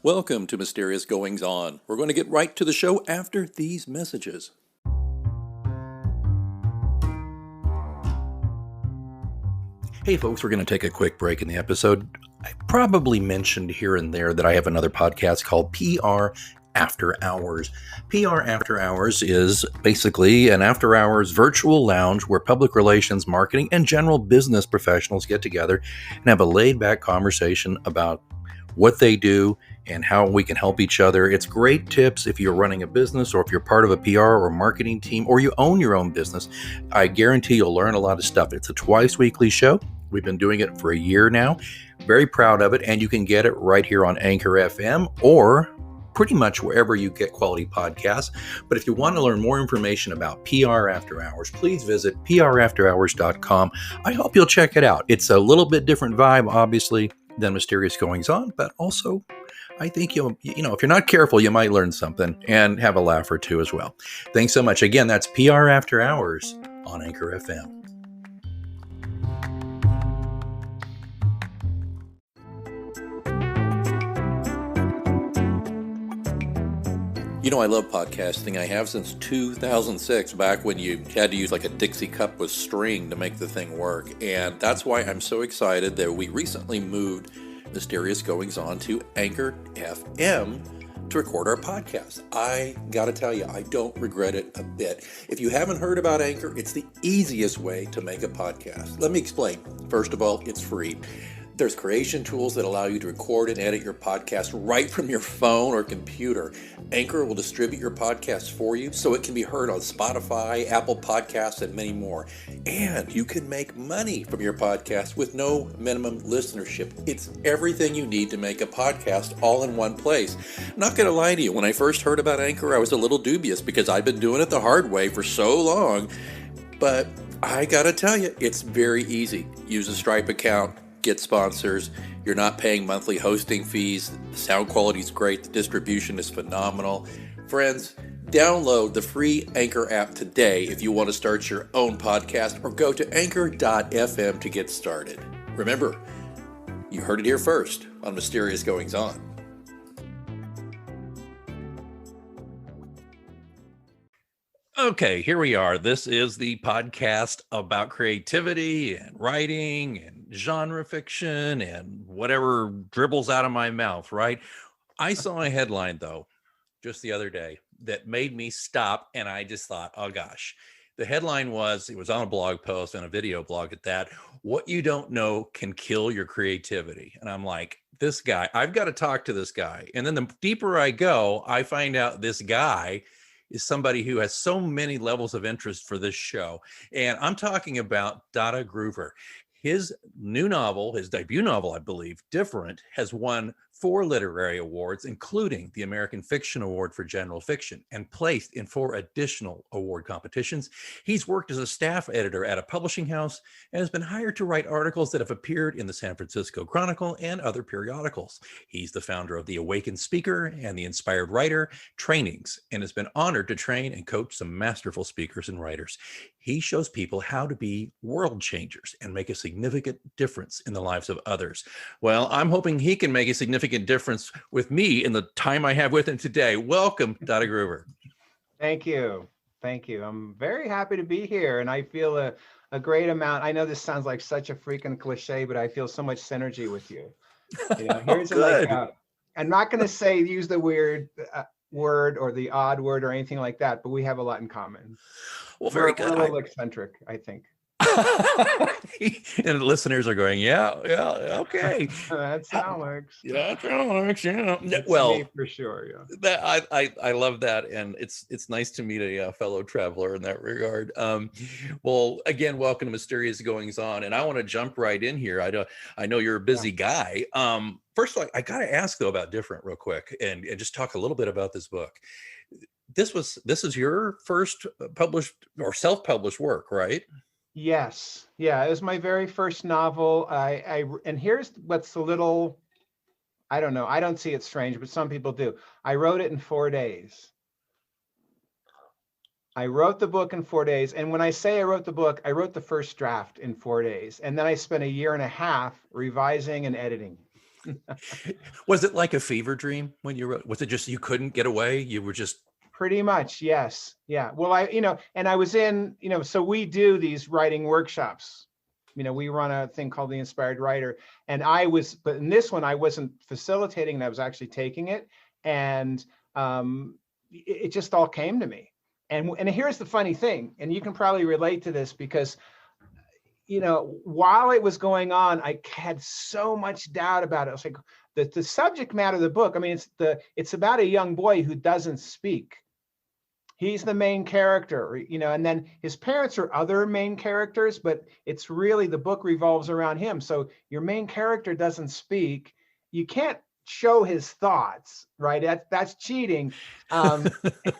Welcome to Mysterious Goings On. We're going to get right to the show after these messages. Hey folks, we're going to take a quick break in the episode. I probably mentioned here and there that I have another podcast called PR After Hours. PR After Hours is basically an after-hours virtual lounge where public relations, marketing, and general business professionals get together and have a laid-back conversation about what they do and how we can help each other. It's great tips if you're running a business or if you're part of a PR or marketing team or you own your own business. I guarantee you'll learn a lot of stuff. It's a twice weekly show. We've been doing it for a year now. Very proud of it, and you can get it right here on AnchorFM or pretty much wherever you get quality podcasts. But if you want to learn more information about PR After Hours, please visit prafterhours.com. I hope you'll check it out. It's a little bit different vibe, obviously, than Mysterious Goings On, but also I think if you're not careful, you might learn something and have a laugh or two as well. Thanks so much. Again, that's PR After Hours on Anchor FM. I love podcasting. I have since 2006, back when you had to use like a Dixie cup with string to make the thing work. And that's why I'm so excited that we recently moved Mysterious Goings On to Anchor FM to record our podcast. I gotta tell you, I don't regret it a bit. If you haven't heard about Anchor, it's the easiest way to make a podcast. Let me explain. First of all, it's free. There's creation tools that allow you to record and edit your podcast right from your phone or computer. Anchor will distribute your podcast for you so it can be heard on Spotify, Apple Podcasts, and many more. And you can make money from your podcast with no minimum listenership. It's everything you need to make a podcast all in one place. I'm not going to lie to you, when I first heard about Anchor, I was a little dubious because I've been doing it the hard way for so long. But I got to tell you, it's very easy. Use a Stripe account. Get sponsors. You're not paying monthly hosting fees. The sound quality is great. The distribution is phenomenal. Friends, download the free Anchor app today if you want to start your own podcast, or go to anchor.fm to get started. Remember, you heard it here first on Mysterious Goings On. Okay, here we are. This is the podcast about creativity and writing and genre fiction and whatever dribbles out of my mouth, right? I saw a headline, though, just the other day that made me stop, and I just thought, oh gosh. The headline was, it was on a blog post and a video blog at that, "What you don't know can kill your creativity." And I'm like, this guy, I've got to talk to this guy. And then the deeper I go, I find out this guy is somebody who has so many levels of interest for this show. And I'm talking about Datta Grover. His new novel, his debut novel, I believe, Different, has won 4 literary awards, including the American Fiction Award for General Fiction, and placed in 4 additional award competitions. He's worked as a staff editor at a publishing house and has been hired to write articles that have appeared in the San Francisco Chronicle and other periodicals. He's the founder of the Awakened Speaker and the Inspired Writer trainings, and has been honored to train and coach some masterful speakers and writers. He shows people how to be world changers and make a significant difference in the lives of others. Well, I'm hoping he can make a significant difference with me in the time I have with him today. Welcome, Datta Grover. Thank you. Thank you. I'm very happy to be here, and I feel a great amount. I know this sounds like such a freaking cliche, but I feel so much synergy with you. Here's I'm not going to use the weird word or the odd word or anything like that, but we have a lot in common. Well, very good. We're a little eccentric, I think. And the listeners are going, yeah, okay. That's how it works. Yeah, that works. Yeah. It's well, me for sure. Yeah. I love that, and it's nice to meet a fellow traveler in that regard. Well, again, welcome to Mysterious Goings On, and I want to jump right in here. I know you're a busy guy. First of all, I got to ask though about Different real quick, and just talk a little bit about this book. This is your first published or self-published work, right? Yes. Yeah, it was my very first novel. And here's what's a little, I don't know, I don't see it strange, but some people do. I wrote it in 4 days. I wrote the book in 4 days. And when I say I wrote the book, I wrote the first draft in 4 days. And then I spent a year and a half revising and editing. Was it like a fever dream when you wrote? Was it just you couldn't get away? You were just Pretty much, yes. Yeah. Well, and I was in, so we do these writing workshops. We run a thing called the Inspired Writer. But in this one, I wasn't facilitating, and I was actually taking it. And it just all came to me. And here's the funny thing, and you can probably relate to this because, while it was going on, I had so much doubt about it. I was like, the subject matter of the book, I mean, it's about a young boy who doesn't speak. He's the main character, and then his parents are other main characters, but it's really, the book revolves around him. So your main character doesn't speak. You can't show his thoughts, right? That's cheating. And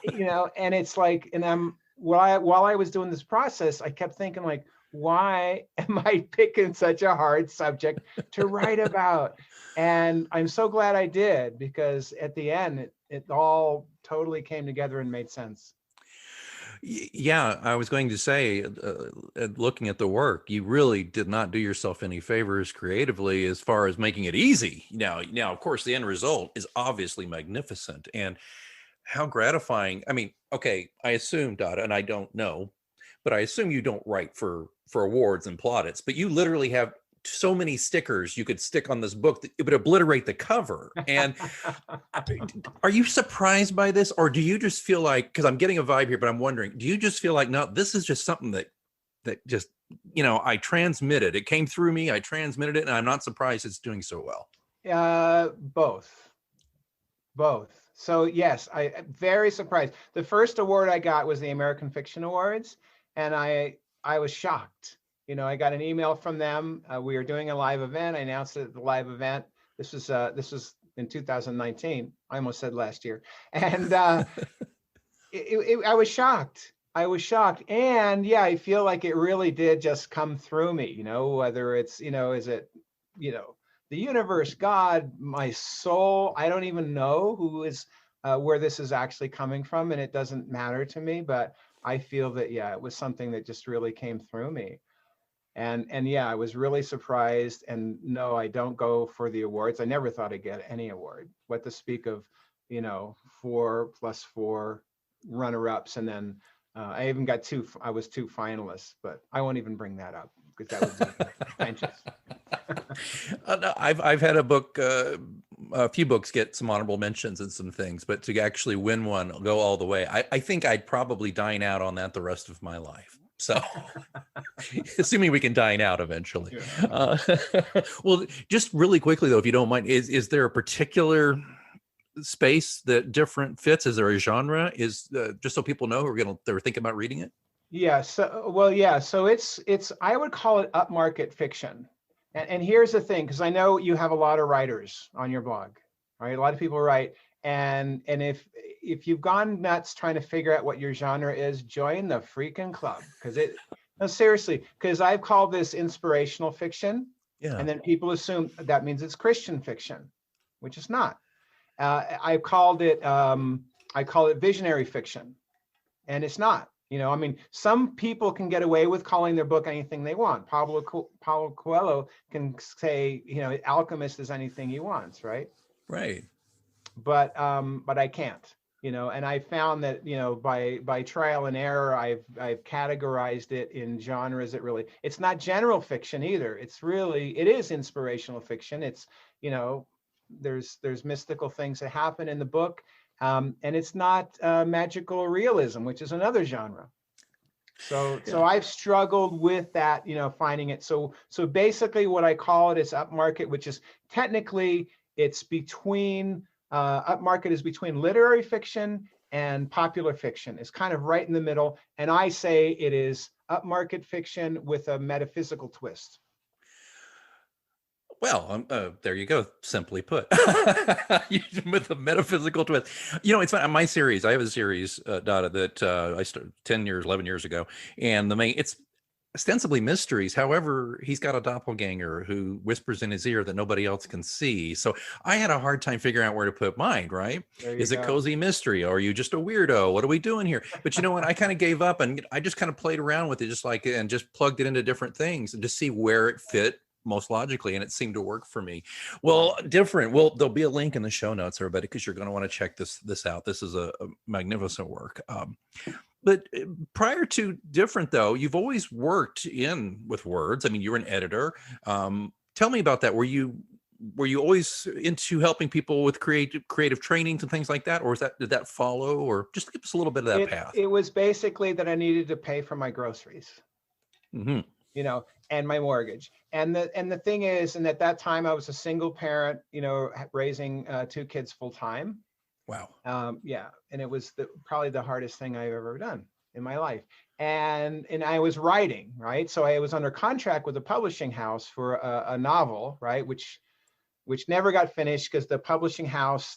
it's like, and while I was doing this process, I kept thinking, like, why am I picking such a hard subject to write about? And I'm so glad I did, because at the end, it all totally came together and made sense. Yeah, I was going to say, looking at the work, you really did not do yourself any favors creatively as far as making it easy. Now, of course, the end result is obviously magnificent, and how gratifying. I mean, okay, I assume, Dada, and I don't know, but I assume you don't write for awards and plaudits, but you literally have so many stickers you could stick on this book that it would obliterate the cover. And are you surprised by this, or do you just feel like, because I'm getting a vibe here, but I'm wondering, do you just feel like, no, this is just something that just, I transmitted, it came through me, I transmitted it, and I'm not surprised it's doing so well? Both. So yes, I'm very surprised. The first award I got was the American Fiction Awards, and I was shocked. I got an email from them. We were doing a live event. I announced it at the live event. This was in 2019. I almost said last year. And I was shocked. And yeah, I feel like it really did just come through me, whether it's, is it, the universe, God, my soul, I don't even know who is, where this is actually coming from. And it doesn't matter to me, but I feel that, yeah, it was something that just really came through me. And yeah, I was really surprised. And no, I don't go for the awards. I never thought I'd get any award. What to speak of, 4+4 runner-ups, and then I even got I was 2 finalists, but I won't even bring that up because that would be contentious. No, I've had a few books get some honorable mentions and some things, but to actually win one, go all the way, I think I'd probably dine out on that the rest of my life. So, assuming we can dine out eventually. Yeah. Well, just really quickly though, if you don't mind, is there a particular space that different fits? Is there a genre? Is just so people know they're thinking about reading it? Yeah. So it's I would call it upmarket fiction. And here's the thing, because I know you have a lot of writers on your blog, right? A lot of people write, and if you've gone nuts trying to figure out what your genre is, join the freaking club, because no, seriously, because I've called this inspirational fiction, yeah, and then people assume that means it's Christian fiction, which is not. I call it visionary fiction, and it's not. I mean, some people can get away with calling their book anything they want. Paulo Coelho can say, alchemist is anything he wants, right? Right. But I can't, and I found that, by trial and error, I've categorized it in genres that it's not general fiction either. It is inspirational fiction. It's, there's mystical things that happen in the book. And it's not magical realism, which is another genre. So I've struggled with that, finding it. So basically what I call it is upmarket, which is technically it's between, upmarket is between literary fiction and popular fiction. It's kind of right in the middle. And I say it is upmarket fiction with a metaphysical twist. Well, there you go. Simply put, with a metaphysical twist. It's fun. My series, I have a series, Dada, that I started 11 years ago. And ostensibly mysteries. However, he's got a doppelganger who whispers in his ear that nobody else can see. So I had a hard time figuring out where to put mine, right? There you Is it go. cozy mystery? Or are you just a weirdo? What are we doing here? But you know what? I kind of gave up and I just kind of played around with it, just like, and just plugged it into different things and just see where it fit most logically, and it seemed to work for me. Well, different. Well, there'll be a link in the show notes, everybody, because you're going to want to check this out. This is a magnificent work. But prior to different, though, you've always worked in with words. I mean, you're an editor. Tell me about that. Were you always into helping people with creative trainings and things like that, or did that follow, or just give us a little bit of that path? It was basically that I needed to pay for my groceries, Mm-hmm. And my mortgage. And the thing is, and at that time I was a single parent, raising 2 kids full time. Wow. And it was probably the hardest thing I've ever done in my life. And I was writing, right? So I was under contract with a publishing house for a novel, right? Which never got finished because the publishing house,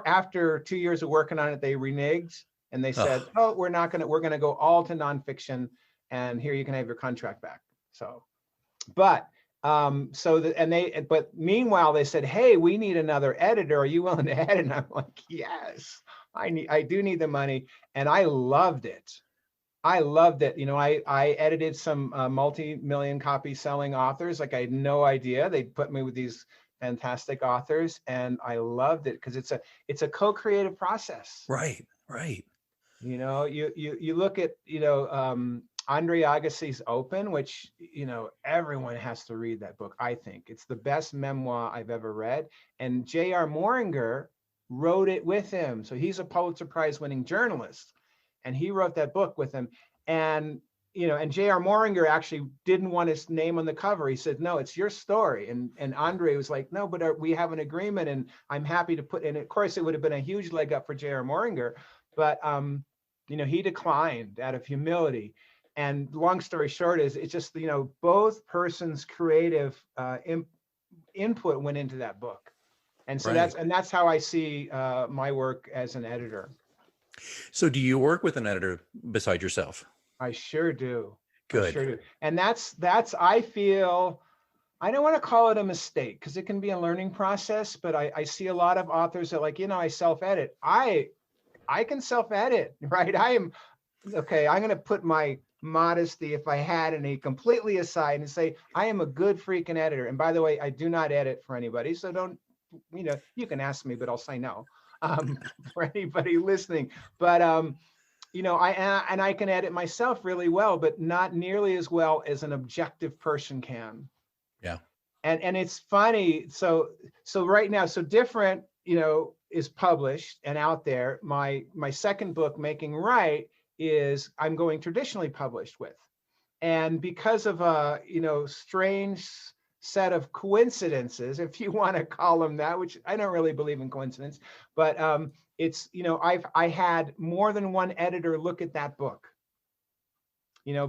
after 2 years of working on it, they reneged and they said, "Oh, we're going to go all to nonfiction, and here you can have your contract back." So, but meanwhile they said, "Hey, we need another editor. Are you willing to edit?" And I'm like, "Yes, I do need the money." And I loved it. I edited some multi-million copy selling authors. Like, I had no idea. They put me with these fantastic authors, and I loved it because it's a co-creative process. Right. You look at Andre Agassi's Open, which everyone has to read that book. I think it's the best memoir I've ever read, and J.R. Moringer wrote it with him. So he's a Pulitzer Prize winning journalist, and he wrote that book with him. And J.R. Moringer actually didn't want his name on the cover. He said, "No, it's your story." And Andre was like, "No, but we have an agreement, and I'm happy to put in." Of course, it would have been a huge leg up for J.R. Moringer, but he declined out of humility. And long story short is, it's just both persons' creative input went into that book, and so that's how I see my work as an editor. So do you work with an editor beside yourself? I sure do. Good. I sure do. And that's I feel, I don't want to call it a mistake because it can be a learning process, but I see a lot of authors that I self-edit. I can self-edit, right? I'm going to put my modesty, if I had any, completely aside and say, I am a good freaking editor. And by the way, I do not edit for anybody. So don't, you can ask me, but I'll say no for anybody listening. But, I can edit myself really well, but not nearly as well as an objective person can. Yeah. And it's funny. So right now, so Different, is published and out there. My second book, Making Right, is I'm going traditionally published with. And because of a, strange set of coincidences, if you want to call them that, which I don't really believe in coincidence, but it's, I had more than one editor look at that book.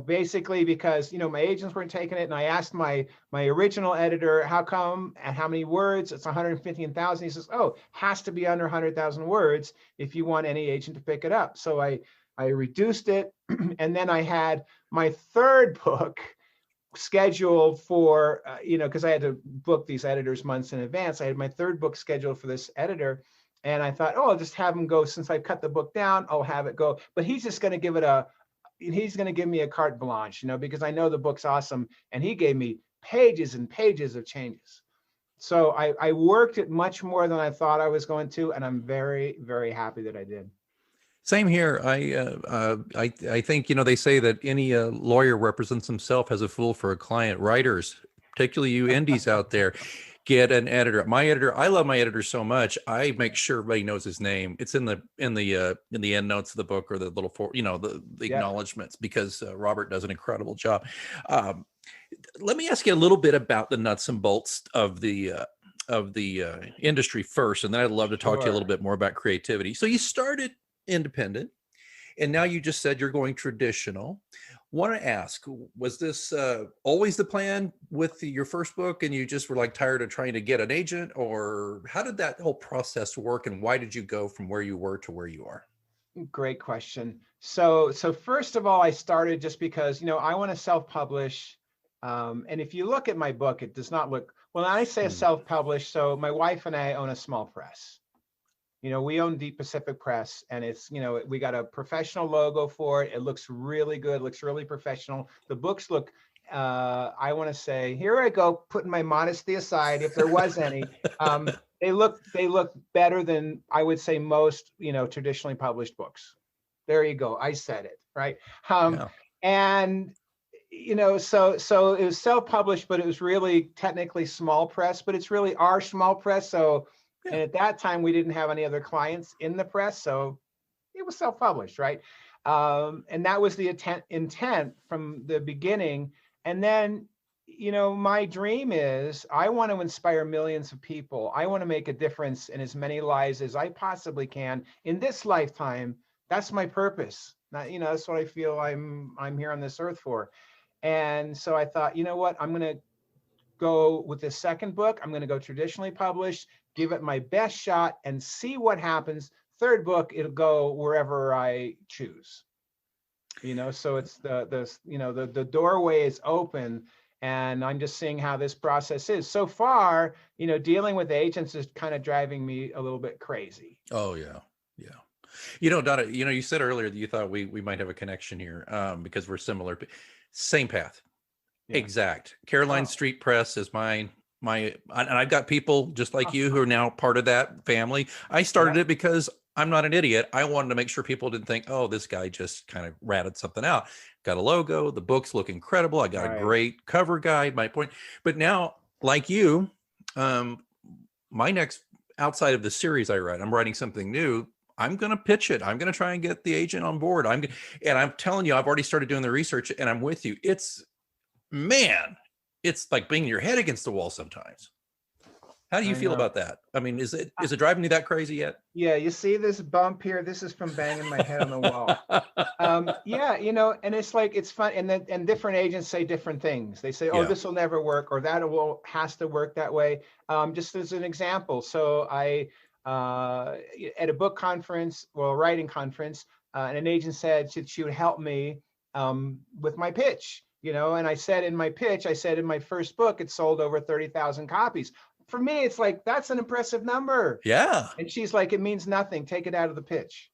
Basically because, my agents weren't taking it. And I asked my original editor, how come and how many words? It's 115,000. He says, "Oh, has to be under 100,000 words if you want any agent to pick it up." So I reduced it. And then I had my third book scheduled for, because I had to book these editors months in advance. I had my third book scheduled for this editor. And I thought, I'll just have him go, since I cut the book down, I'll have it go. But he's just going to give me a carte blanche, because I know the book's awesome. And he gave me pages and pages of changes. So I worked it much more than I thought I was going to. And I'm very, very happy that I did. Same here. I think, they say that any lawyer represents himself as a fool for a client. Writers, particularly you indies out there, get an editor. My editor, I love my editor so much. I make sure everybody knows his name. It's in the end notes of the book, or the little the acknowledgments, because Robert does an incredible job. Let me ask you a little bit about the nuts and bolts of the industry first, and then I'd love to talk to you a little bit more about creativity. So you started independent, and now you just said you're going traditional. Want to ask, was this always the plan with your first book, and you just were tired of trying to get an agent, or how did that whole process work, and why did you go from where you were to where you are? Great question. So first of all, I started just because, I want to self-publish. And if you look at my book, it does not look, when I say self-publish, so my wife and I own a small press. We own Deep Pacific Press, and it's, we got a professional logo for it. It looks really good, looks really professional. The books look, I want to say, here I go, putting my modesty aside, if there was any. They look better than, I would say, most, traditionally published books. There you go. I said it, right? Yeah. And so it was self-published, but it was really technically small press, but it's really our small press. So, Yeah. and at that time we didn't have any other clients in the press, so it was self-published, right? And that was the intent from the beginning. And then, my dream is I want to inspire millions of people. I want to make a difference in as many lives as I possibly can in this lifetime. That's my purpose. That's what I feel I'm here on this earth for. And so I thought, you know what, I'm going to go with the second book. I'm going to go traditionally published, give it my best shot and see what happens. Third book, it'll go wherever I choose. So it's the doorway is open, and I'm just seeing how this process is. So far, dealing with agents is kind of driving me a little bit crazy. Oh yeah. Datta, you said earlier that you thought we might have a connection here because we're similar. Same path. Yeah. Exact. Caroline Street Press is my, and I've got people just like you who are now part of that family. I started it because I'm not an idiot. I wanted to make sure people didn't think, oh, this guy just kind of ratted something out. Got a logo. The books look incredible. I got a great cover guide, my point. But now, like you, my next, outside of the series I write, I'm writing something new. I'm going to pitch it. I'm going to try and get the agent on board. And I'm telling you, I've already started doing the research, and I'm with you. It's like banging your head against the wall sometimes. How do you feel about that? I mean, is it driving you that crazy yet? Yeah, you see this bump here? This is from banging my head on the wall. Yeah, and it's like, it's fun. And different agents say different things. They say, oh, this will never work, or that has to work that way. Just as an example. So I, at a book conference, a writing conference, and an agent said she would help me with my pitch, and I said in my pitch, in my first book, it sold over 30,000 copies. For me, it's like, that's an impressive number. Yeah. And she's like, it means nothing. Take it out of the pitch.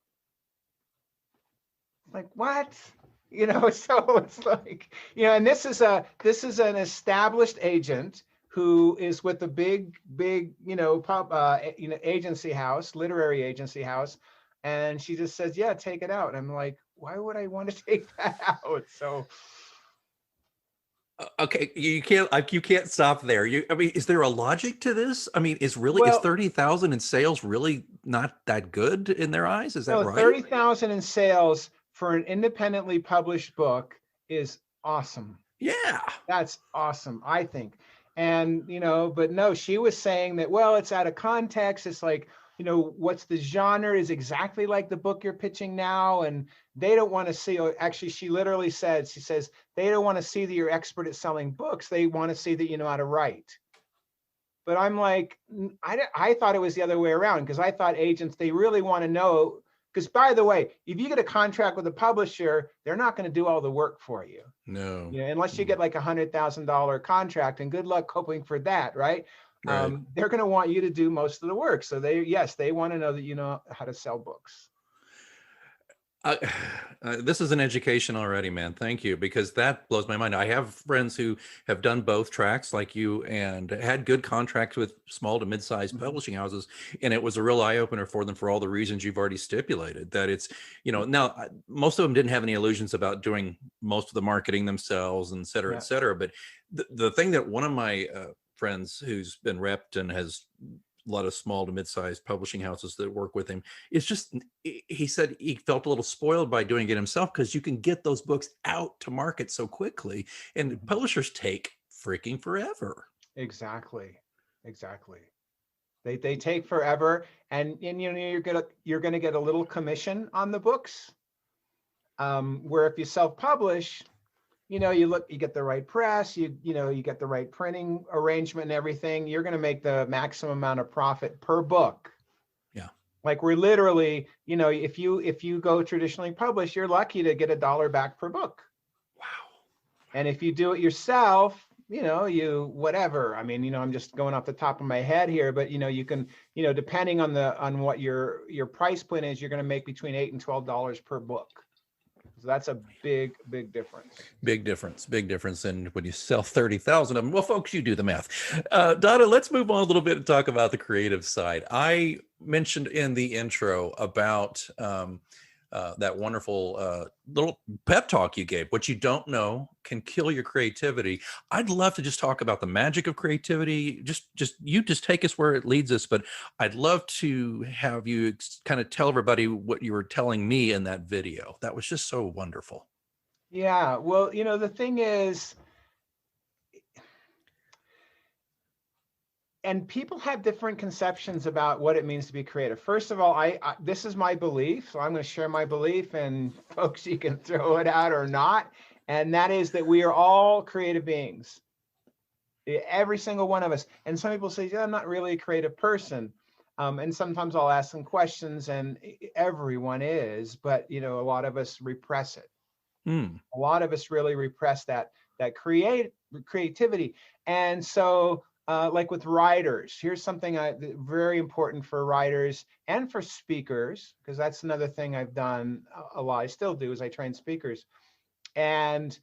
Like, what? So it's like, and this is an established agent who is with a big, agency house, literary agency house. And she just says, yeah, take it out. And I'm like, why would I want to take that out? So. Okay, you can't stop there. I mean, is there a logic to this? I mean, is 30,000 in sales really not that good in their eyes? Is that right? 30,000 in sales for an independently published book is awesome. Yeah. That's awesome, I think. And, but no, she was saying that, well, it's out of context. It's like, what's the genre is exactly like the book you're pitching now. And they don't want to see, actually, she literally said, she says, they don't want to see that you're expert at selling books. They want to see that you know how to write. But I'm like, I thought it was the other way around, because I thought agents, they really want to know, because by the way, if you get a contract with a publisher, they're not going to do all the work for you. No. Unless you get like $100,000 contract, and good luck hoping for that, right? They're going to want you to do most of the work. So they want to know that you know how to sell books. This is an education already, man. Thank you, because that blows my mind. I have friends who have done both tracks like you and had good contracts with small to mid-sized publishing houses. And it was a real eye opener for them for all the reasons you've already stipulated, that it's, now most of them didn't have any illusions about doing most of the marketing themselves, and et cetera, et cetera. But the thing that one of my friends who's been repped and has a lot of small to mid-sized publishing houses that work with him, it's just, he said he felt a little spoiled by doing it himself, because you can get those books out to market so quickly, and publishers take freaking forever. Exactly. They take forever, and you're gonna get a little commission on the books, where if you self-publish, you get the right press, you get the right printing arrangement and everything, you're going to make the maximum amount of profit per book. Yeah. Like we're literally, if you go traditionally published, you're lucky to get $1 back per book. Wow. And if you do it yourself, you whatever. I mean, I'm just going off the top of my head here, but you can, depending on what your price point is, you're going to make between $8 and $12 per book. So that's a big difference. Big difference. And when you sell 30,000 of them, well, folks, you do the math. Datta, let's move on a little bit and talk about the creative side. I mentioned in the intro about that wonderful little pep talk you gave. What you don't know can kill your creativity. I'd love to just talk about the magic of creativity. Just take us where it leads us. But I'd love to have you kind of tell everybody what you were telling me in that video. That was just so wonderful. Yeah, well, the thing is, and people have different conceptions about what it means to be creative. First of all, this is my belief, so I'm going to share my belief, and folks, you can throw it out or not. And that is that we are all creative beings, every single one of us. And some people say, yeah, I'm not really a creative person. And sometimes I'll ask them questions, and everyone is, but a lot of us repress it. A lot of us really repress that creativity. And so like with writers, here's something very important for writers and for speakers, because that's another thing I've done a lot. I still do, is I train speakers. And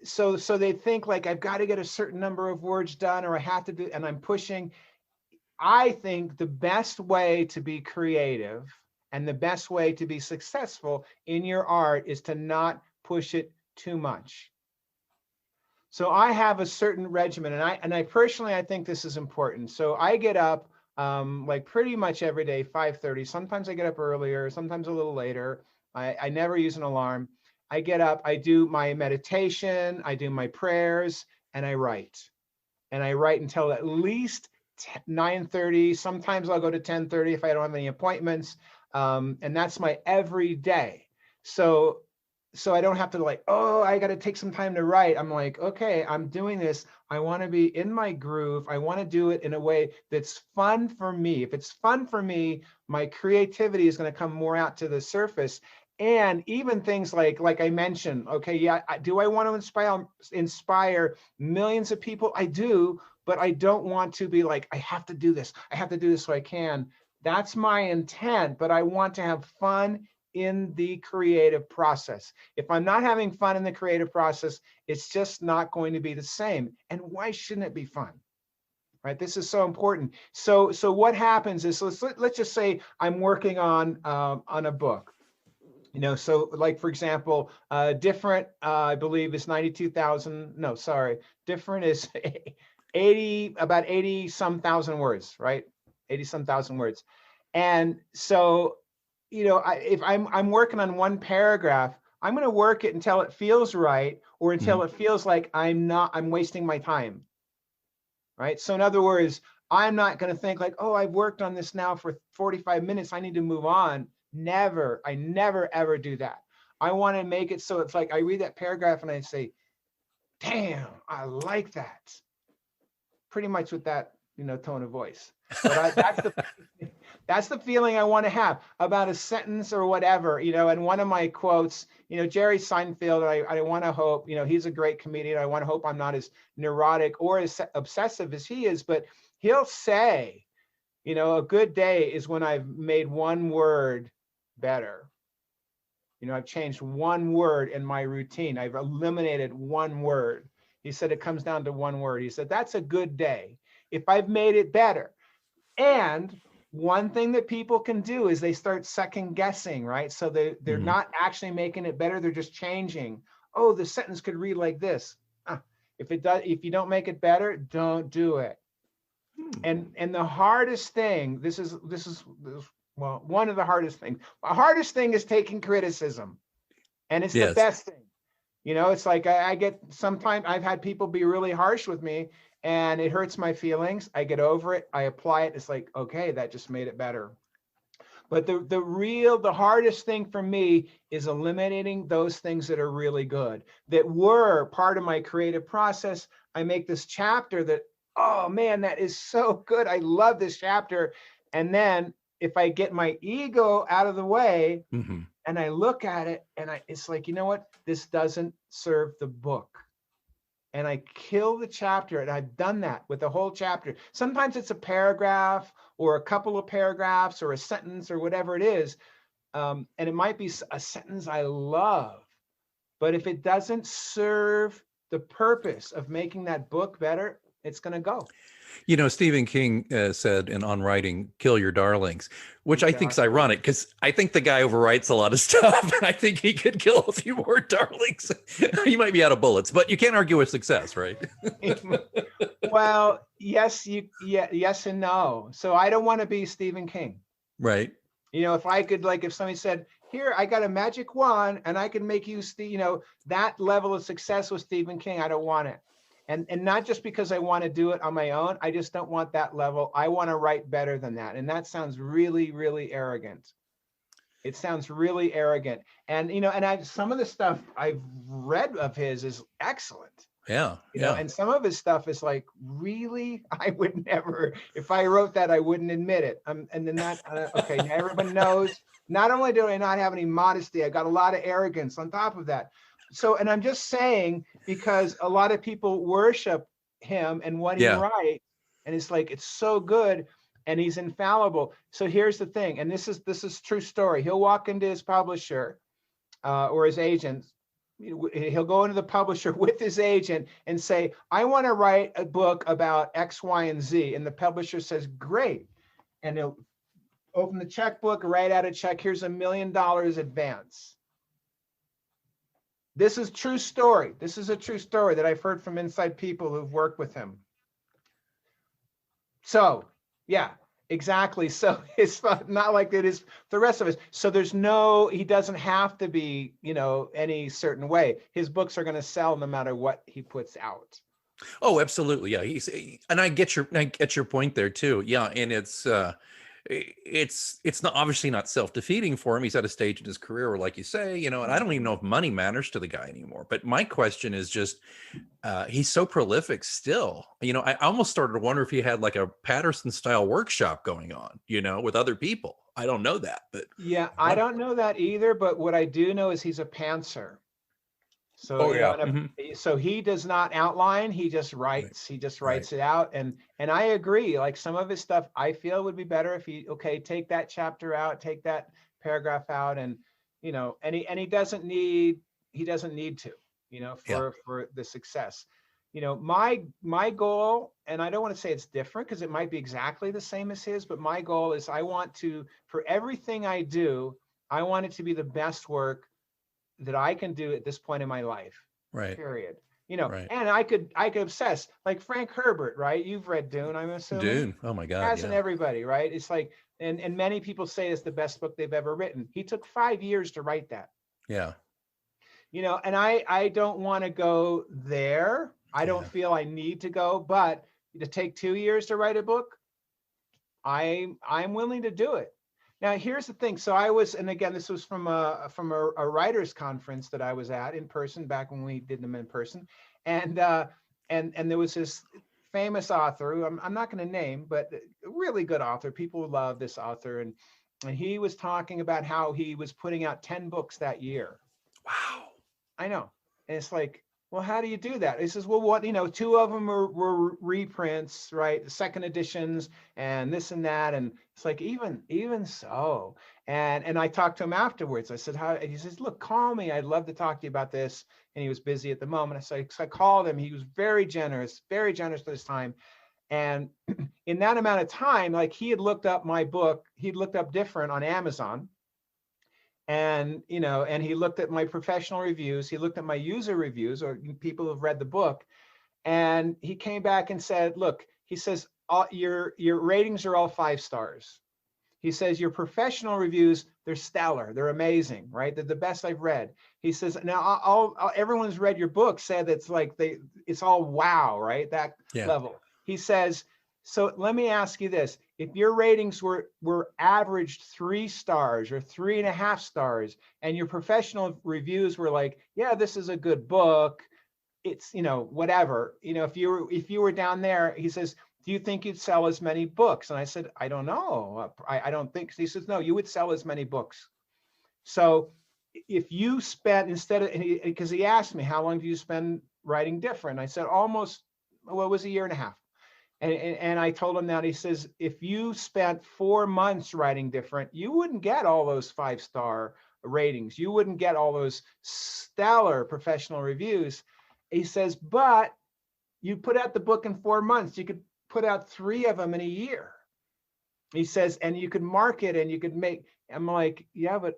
so they think like, I've got to get a certain number of words done, or I have to do, and I'm pushing. I think the best way to be creative and the best way to be successful in your art is to not push it too much. So I have a certain regimen, and I personally, I think this is important. So I get up like pretty much every day, 5:30. Sometimes I get up earlier, sometimes a little later. I never use an alarm. I get up, I do my meditation, I do my prayers, and I write. And I write until at least 9:30. Sometimes I'll go to 10:30 if I don't have any appointments. And that's my every day. So I don't have to like, oh, I got to take some time to write. I'm like, okay, I'm doing this. I want to be in my groove. I want to do it in a way that's fun for me. If it's fun for me, my creativity is going to come more out to the surface. And even things like I mentioned, okay, yeah, do I want to inspire millions of people? I do, but I don't want to be like, I have to do this. I have to do this so I can. That's my intent, but I want to have fun in the creative process. If I'm not having fun in the creative process, it's just not going to be the same. And why shouldn't it be fun? Right? This is so important. So what happens is, let's just say I'm working on a book. So like, for example, different, I believe is 92,000. No, sorry. Different is about 80 some thousand words, right? 80 some thousand words. And so, if I'm working on one paragraph, I'm going to work it until it feels right, or until it feels like I'm wasting my time. Right? So in other words, I'm not going to think like, oh, I've worked on this now for 45 minutes. I need to move on. Never. I never, ever do that. I want to make it so it's like I read that paragraph and I say, damn, I like that. Pretty much with that, tone of voice. But that's the feeling I want to have about a sentence or whatever, and one of my quotes, Jerry Seinfeld, I want to hope, he's a great comedian. I want to hope I'm not as neurotic or as obsessive as he is, but he'll say, a good day is when I've made one word better. I've changed one word in my routine. I've eliminated one word. He said it comes down to one word. He said, that's a good day if I've made it better. And one thing that people can do is they start second guessing, right? So they're not actually making it better. They're just changing. Oh, the sentence could read like this. If you don't make it better, don't do it. And the hardest thing, this is one of the hardest things. The hardest thing is taking criticism. And it's the best thing. It's like I get, sometimes I've had people be really harsh with me and it hurts my feelings. I get over it. I apply it. It's like, okay, that just made it better. But the hardest thing for me is eliminating those things that are really good, that were part of my creative process. I make this chapter that, oh man, that is so good. I love this chapter. And then if I get my ego out of the way Mm-hmm. and I look at it and it's like, you know what? This doesn't serve the book. And I kill the chapter, and I've done that with the whole chapter. Sometimes it's a paragraph or a couple of paragraphs or a sentence or whatever it is. And it might be a sentence I love, but if it doesn't serve the purpose of making that book better, it's going to go. You know, Stephen King said in On Writing, kill your darlings, which I think is Exactly. ironic because I think the guy overwrites a lot of stuff, and I think he could kill a few more darlings. He might be out of bullets, but you can't argue with success, right? Well, yes, yes and no. So I don't want to be Stephen King. Right. You know, if I could, like, if somebody said, here, I got a magic wand and I can make you, you know, that level of success with Stephen King, I don't want it. And not just because I want to do it on my own. I just don't want that level. I want to write better than that. And that sounds really, really arrogant. It sounds really arrogant. And, you know, and some of the stuff I've read of his is excellent. Yeah. You know, and some of his stuff is like, really, I would never, if I wrote that, I wouldn't admit it. And then that, okay, now everyone knows, not only do I not have any modesty, I got a lot of arrogance on top of that. So, and I'm just saying, because a lot of people worship him and what he writes, and it's like, it's so good and he's infallible. So here's the thing, and this is true story. He'll walk into his publisher or his agent. He'll go into the publisher with his agent and say, I want to write a book about X, Y, and Z. And the publisher says, great. And he'll open the checkbook, write out a check. Here's $1 million advance. This is true story. This is a true story that I've heard from inside people who've worked with him. So, yeah, exactly. So it's not like it is the rest of us. So he doesn't have to be, you know, any certain way. His books are going to sell no matter what he puts out. Oh, absolutely. Yeah. And I get your point there too. Yeah. And it's not obviously not self-defeating for him. He's at a stage in his career where, like you say, you know, and I don't even know if money matters to the guy anymore. But my question is just, he's so prolific still. You know, I almost started to wonder if he had like a Patterson style workshop going on, you know, with other people. I don't know that, but yeah, I don't know that either. But what I do know is he's a pantser. So, so he does not outline, he just writes, it out. And I agree, like some of his stuff I feel would be better if he, take that chapter out, take that paragraph out. And, you know, and he doesn't need to, you know, for the success. You know, my goal, and I don't want to say it's different because it might be exactly the same as his, but my goal is I want to, for everything I do, I want it to be the best work that I can do at this point in my life. Right. Period. You know, and I could obsess like Frank Herbert, right? You've read Dune, I'm assuming. Dune. Oh my God. Hasn't everybody, right? It's like, and many people say it's the best book they've ever written. He took 5 years to write that. Yeah. You know, and I don't want to go there. I don't feel I need to go, but to take 2 years to write a book, I'm willing to do it. Now, here's the thing. So I was, and again, this was from a writers conference that I was at in person back when we did them in person. And there was this famous author who I'm not going to name, but a really good author. People love this author. And he was talking about how he was putting out 10 books that year. Wow. I know. And it's like, well, how do you do that? He says, well, what, you know, 2 of them were reprints, right? The second editions and this and that. And it's like, even so. And I talked to him afterwards. I said, how? And he says, look, call me. I'd love to talk to you about this. And he was busy at the moment. So I called him. He was very generous with his time. And in that amount of time, like he had looked up my book, he'd looked up Different on Amazon. And, you know, and he looked at my professional reviews. He looked at my user reviews or people who've read the book. And he came back and said, look, he says, your ratings are all 5 stars. He says, your professional reviews, they're stellar. They're amazing, right? They're the best I've read. He says, now everyone's read your book said it's like it's all wow, right? That level. He says, so let me ask you this. If your ratings were averaged 3 stars or 3.5 stars, and your professional reviews were like, yeah, this is a good book, it's, you know, whatever, you know, if you were down there, he says, do you think you'd sell as many books? And I said, I don't know. I don't think. He says, no, you would sell as many books. So if you spent, instead of, because he asked me, how long do you spend writing different? I said, almost, well, it was a year and a half. And I told him that. He says, if you spent 4 months writing different, you wouldn't get all those 5-star ratings. You wouldn't get all those stellar professional reviews. He says, but you put out the book in 4 months. You could put out 3 of them in a year. He says, and you could market and you could make, I'm like, yeah, but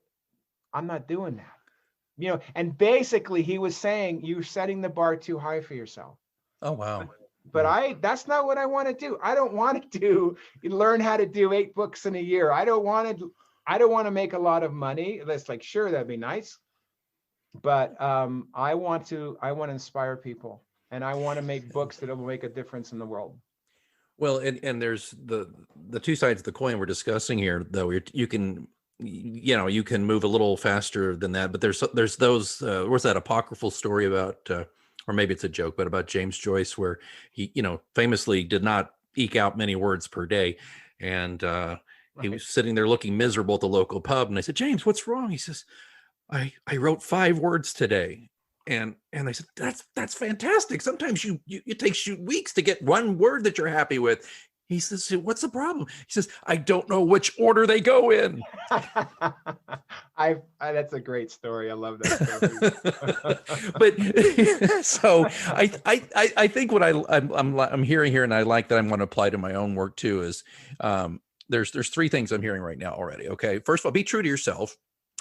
I'm not doing that. And basically he was saying, you're setting the bar too high for yourself. Oh, wow. But that's not what I want to do. I don't want to learn how to do 8 books in a year. I don't want to make a lot of money. That's like, sure, that'd be nice. But I want to inspire people, and I want to make books that will make a difference in the world. Well, and there's the two sides of the coin we're discussing here, though. You can move a little faster than that, but there's those, what's that apocryphal story about, or maybe it's a joke, but about James Joyce, where he, famously did not eke out many words per day. And he was sitting there looking miserable at the local pub. And I said, James, what's wrong? He says, I wrote 5 words today. And I said, that's fantastic. Sometimes it takes you weeks to get 1 word that you're happy with. He says, what's the problem? He says, I don't know which order they go in. That's a great story. I love that story. But so I think what I'm hearing here, and I like that I'm going to apply to my own work too, is there's 3 things I'm hearing right now already. Okay. First of all, be true to yourself.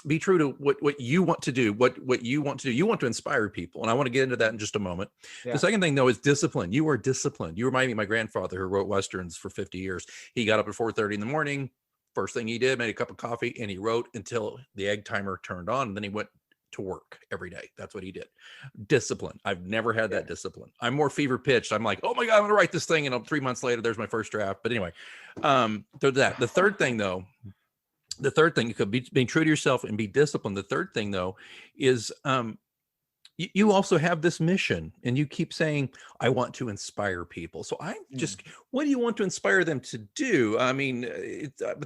Be true to what you want to do, what you want to do. You want to inspire people. And I want to get into that in just a moment. Yeah. The second thing, though, is discipline. You are disciplined. You remind me of my grandfather, who wrote Westerns for 50 years. He got up at 4:30 in the morning. First thing he did, made a cup of coffee, and he wrote until the egg timer turned on. And then he went to work every day. That's what he did. Discipline. I've never had that discipline. I'm more fever pitched. I'm like, oh my God, I'm going to write this thing. And 3 months later, there's my first draft. But anyway, there's that. The third thing, though, you could be being true to yourself and be disciplined. The third thing, though, is you also have this mission, and you keep saying, I want to inspire people. So I'm just, what do you want to inspire them to do? I mean,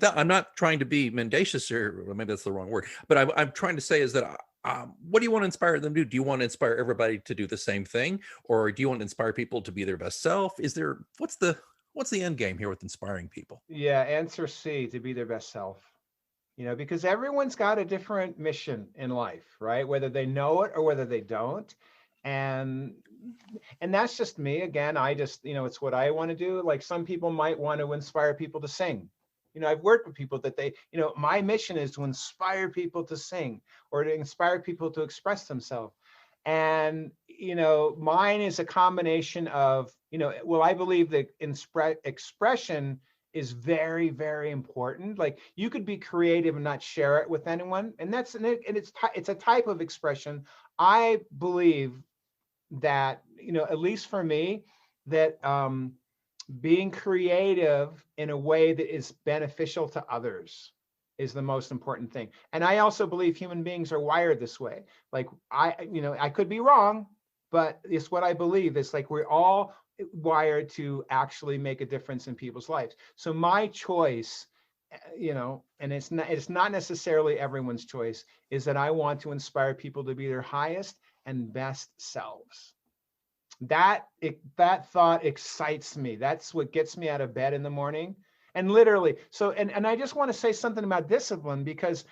I'm not trying to be mendacious here, or maybe that's the wrong word, but I'm trying to say is that, what do you want to inspire them to do? Do you want to inspire everybody to do the same thing? Or do you want to inspire people to be their best self? What's the end game here with inspiring people? Yeah, answer C, to be their best self. Because everyone's got a different mission in life, right? Whether they know it or whether they don't. And that's just me. Again, I just, it's what I want to do. Like, some people might want to inspire people to sing. I've worked with people that they, my mission is to inspire people to sing, or to inspire people to express themselves. And, mine is a combination of, I believe that expression is very, very important. Like, you could be creative and not share it with anyone. And it's a type of expression. I believe that, at least for me, that being creative in a way that is beneficial to others is the most important thing. And I also believe human beings are wired this way. Like, I could be wrong, but it's what I believe. It's like we're all wired to actually make a difference in people's lives. So my choice, and it's not necessarily everyone's choice, is that I want to inspire people to be their highest and best selves. That thought excites me. That's what gets me out of bed in the morning. And literally, so, and I just want to say something about discipline, because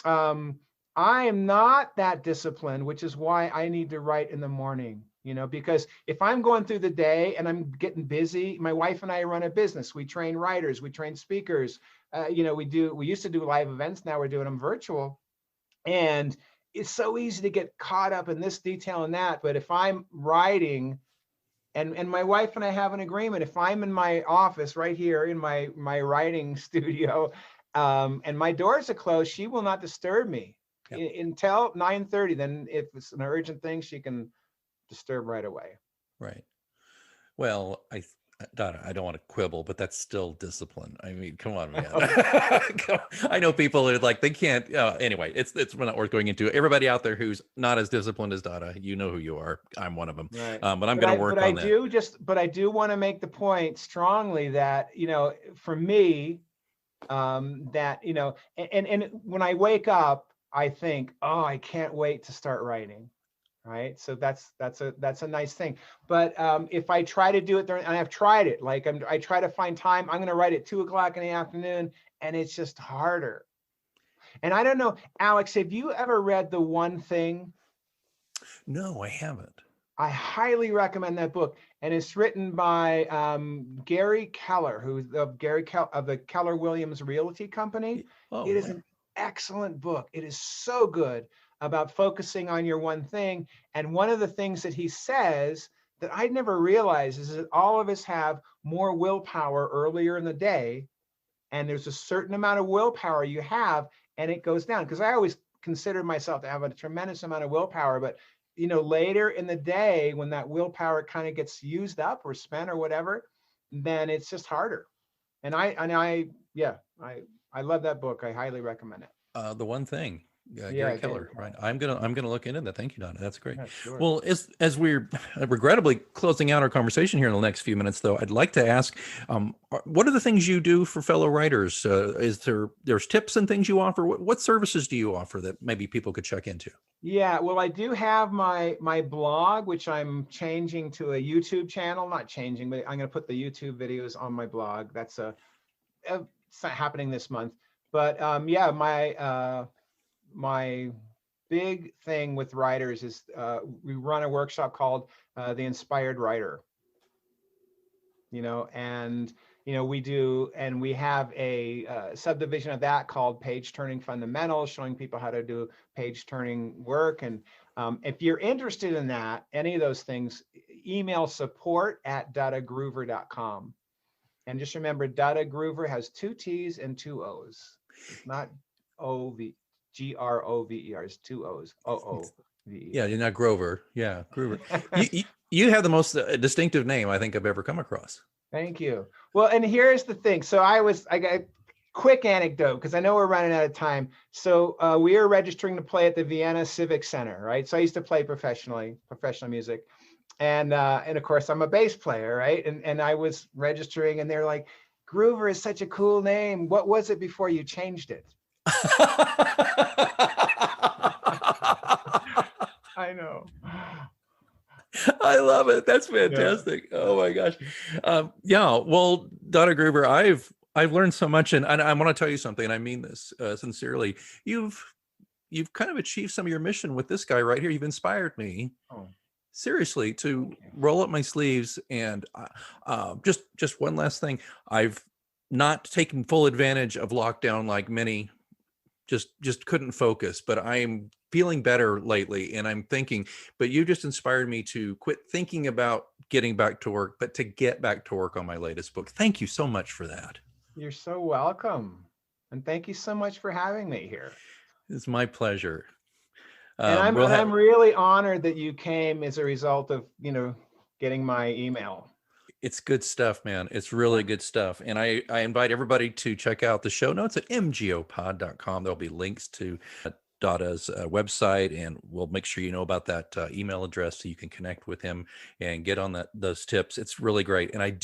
I am not that disciplined, which is why I need to write in the morning. Because if I'm going through the day and I'm getting busy, my wife and I run a business. We train writers, we train speakers. We used to do live events. Now we're doing them virtual. And it's so easy to get caught up in this detail and that. But if I'm writing, and my wife and I have an agreement, if I'm in my office right here in my writing studio, and my doors are closed, she will not disturb me until 9:30. Then if it's an urgent thing, she can disturb right away. Right. Well, Donna, I don't want to quibble, but that's still discipline. I mean, come on, man. I know people are like, they can't. Anyway, it's not worth going into. Everybody out there who's not as disciplined as Donna, you know who you are. I'm one of them. Right. But I'm going to work on that. But I do want to make the point strongly that, for me, that, and when I wake up, I think, oh, I can't wait to start writing. Right. So that's a nice thing. But if I try to do it during, and I've tried it, like I try to find time, I'm going to write at 2 o'clock in the afternoon, and it's just harder. And I don't know, Alex, have you ever read The One Thing? No, I haven't. I highly recommend that book. And it's written by Gary Keller, who's of the Keller Williams Realty Company. It is an excellent book. It is so good about focusing on your one thing. And one of the things that he says that I'd never realized is that all of us have more willpower earlier in the day. And there's a certain amount of willpower you have, and it goes down. Because I always considered myself to have a tremendous amount of willpower, but later in the day, when that willpower kind of gets used up or spent or whatever, then it's just harder. And I love that book. I highly recommend it. The One Thing. Gary Keller, right? I'm gonna look into that. Thank you, Donna. That's great. Yeah, sure. Well, as we're regrettably closing out our conversation here in the next few minutes, though, I'd like to ask, what are the things you do for fellow writers? There's tips and things you offer? What services do you offer that maybe people could check into? Yeah, well, I do have my blog, which I'm changing to a YouTube channel. Not changing, but I'm going to put the YouTube videos on my blog. That's it's not happening this month. But yeah, my big thing with writers is we run a workshop called The Inspired Writer. And we have a subdivision of that called Page Turning Fundamentals, showing people how to do page turning work. And if you're interested in that, any of those things, email support@dattagrover.com. And just remember, Datta Grover has 2 T's and 2 O's. It's not Grover. It's 2 O's. OOVE. Yeah, you're not Grover. Yeah, Grover. You have the most distinctive name I think I've ever come across. Thank you. Well, and here's the thing. So I got a quick anecdote because I know we're running out of time. So we are registering to play at the Vienna Civic Center, right? So I used to play professional music. And of course, I'm a bass player, right? And I was registering, and they're like, Groover is such a cool name. What was it before you changed it? I know. I love it. That's fantastic. Yeah. Oh my gosh. Yeah. Well, Datta Grover, I've learned so much, and I want to tell you something, and I mean this sincerely. You've kind of achieved some of your mission with this guy right here. You've inspired me. Seriously, to roll up my sleeves. And just one last thing. I've not taken full advantage of lockdown like many. Just couldn't focus, but I'm feeling better lately, and I'm thinking, but you just inspired me to quit thinking about getting back to work, but to get back to work on my latest book. Thank you so much for that. You're so welcome. And thank you so much for having me here. It's my pleasure. And I'm really honored that you came as a result of, getting my email. It's good stuff, man. It's really good stuff. And I invite everybody to check out the show notes at mgopod.com. There'll be links to Datta's website, and we'll make sure you know about that email address so you can connect with him and get on those tips. It's really great. And I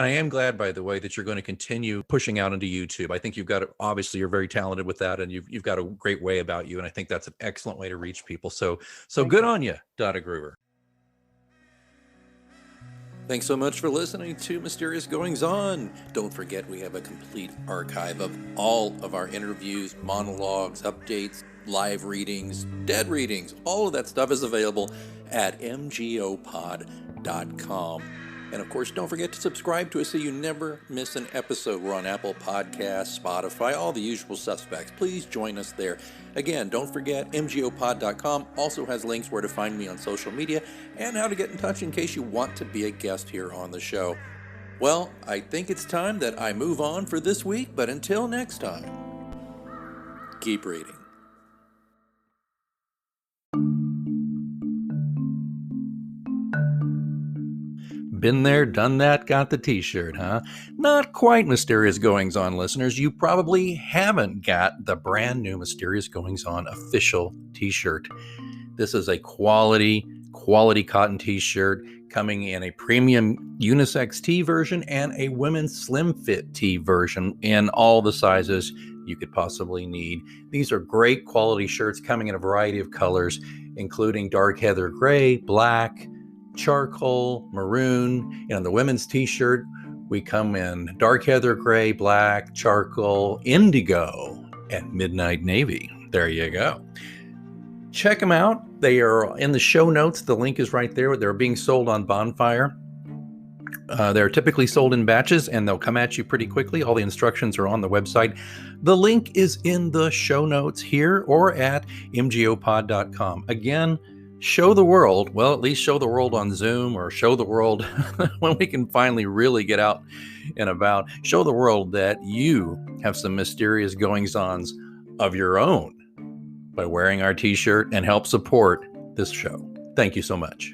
am glad, by the way, that you're going to continue pushing out into YouTube. I think obviously you're very talented with that, and you've got a great way about you. And I think that's an excellent way to reach people. So good on you, Datta Grover. Thanks so much for listening to Mysterious Goings On. Don't forget, we have a complete archive of all of our interviews, monologues, updates, live readings, dead readings. All of that stuff is available at mgopod.com. And of course, don't forget to subscribe to us so you never miss an episode. We're on Apple Podcasts, Spotify, all the usual suspects. Please join us there. Again, don't forget, mgopod.com also has links where to find me on social media and how to get in touch in case you want to be a guest here on the show. Well, I think it's time that I move on for this week, but until next time, keep reading. Been there, done that, got the t-shirt, huh? Not quite Mysterious Goings On, listeners. You probably haven't got the brand new Mysterious Goings On official t-shirt. This is a quality cotton t-shirt coming in a premium unisex tee version and a women's slim fit tee version in all the sizes you could possibly need. These are great quality shirts coming in a variety of colors, including dark heather gray, black, charcoal, maroon. And on the women's t-shirt, we come in dark heather gray, black, charcoal, indigo, and midnight navy. There you go. Check them out. They are in the show notes. The link is right there. They're being sold on Bonfire. They're typically sold in batches, and they'll come at you pretty quickly. All the instructions are on the website. The link is in the show notes here or at mgopod.com. Again, show the world, well, at least show the world on Zoom, or show the world when we can finally really get out and about. Show the world that you have some mysterious goings-ons of your own by wearing our t-shirt, and help support this show. Thank you so much.